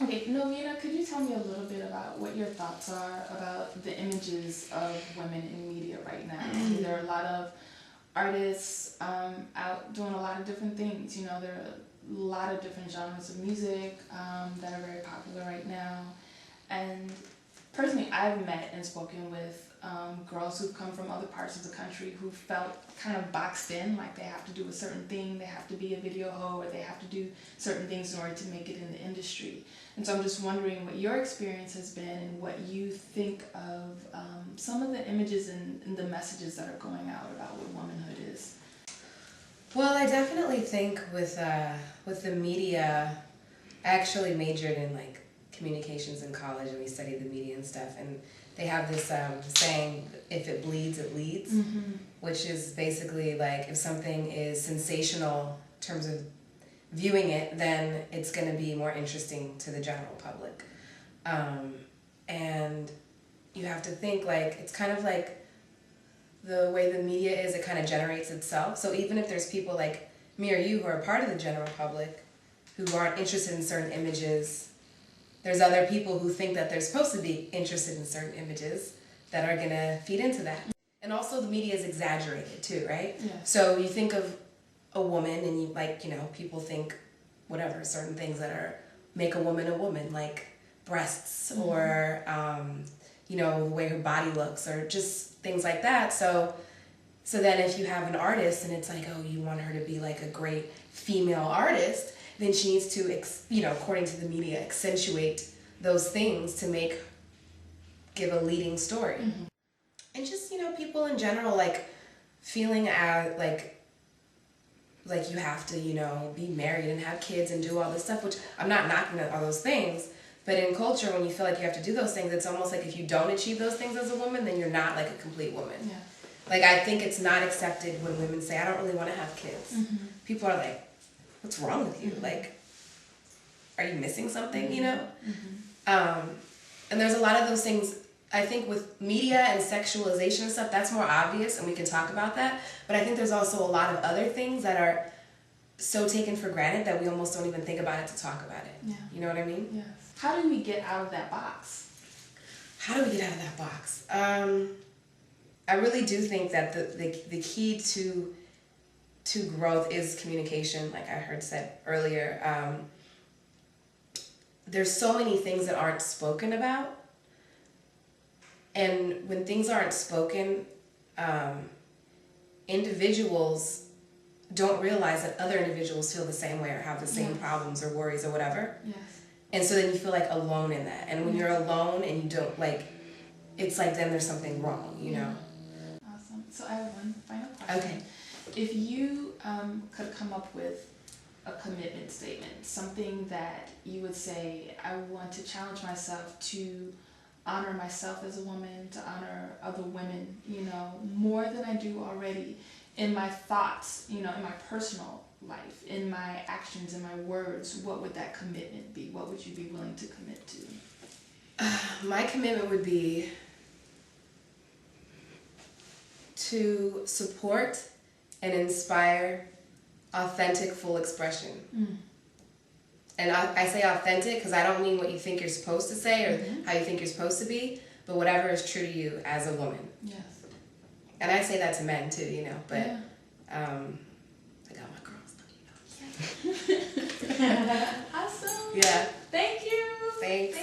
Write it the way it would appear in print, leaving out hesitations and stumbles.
Okay, Novena, could you tell me a little bit about what your thoughts are about the images of women in media right now? There are a lot of artists out doing a lot of different things. You know, there are a lot of different genres of music that are very popular right now. And personally, I've met and spoken with girls who've come from other parts of the country who felt kind of boxed in, like they have to do a certain thing, they have to be a video hoe, or they have to do certain things in order to make it in the industry. And so I'm just wondering what your experience has been and what you think of some of the images and the messages that are going out about what womanhood is. Well, I definitely think with the media, I actually majored in like communications in college, and we studied the media and stuff, and they have this saying, if it bleeds, it leads, which is basically like if something is sensational in terms of viewing it, then it's going to be more interesting to the general public. And you have to think like, it's kind of like the way the media is, it kind of generates itself. So even if there's people like me or you who are part of the general public who aren't interested in certain images, there's other people who think that they're supposed to be interested in certain images that are going to feed into that. And also the media is exaggerated too, right? Yeah. So you think of a woman and you people think whatever, certain things that make a woman, like breasts or, the way her body looks or just things like that. So then if you have an artist and it's like, oh, you want her to be like a great female artist, then she needs to, according to the media, accentuate those things to give a leading story. And just, people in general, like, feeling like you have to, be married and have kids and do all this stuff, which I'm not knocking all those things, but in culture, when you feel like you have to do those things, it's almost like if you don't achieve those things as a woman, then you're not, like, a complete woman. Yeah. Like, I think it's not accepted when women say, I don't really want to have kids. People are like, what's wrong with you? Like, are you missing something, And there's a lot of those things, I think with media and sexualization and stuff, that's more obvious and we can talk about that. But I think there's also a lot of other things that are so taken for granted that we almost don't even think about it to talk about it. Yeah. You know what I mean? Yes. How do we get out of that box? How do we get out of that box? I really do think that the key to growth is communication, like I heard said earlier. There's so many things that aren't spoken about, and when things aren't spoken, individuals don't realize that other individuals feel the same way or have the same problems or worries or whatever. Yes. And so then you feel like alone in that, and when you're alone and you don't it's like then there's something wrong, Awesome. So I have one final question. Okay. If you could come up with a commitment statement, something that you would say, I want to challenge myself to honor myself as a woman, to honor other women, more than I do already in my thoughts, in my personal life, in my actions, in my words, what would that commitment be? What would you be willing to commit to? My commitment would be to support and inspire authentic, full expression. And I say authentic because I don't mean what you think you're supposed to say or how you think you're supposed to be, but whatever is true to you as a woman. Yes. And I say that to men too, but I got my girls, Awesome. Yeah. Thank you. Thanks.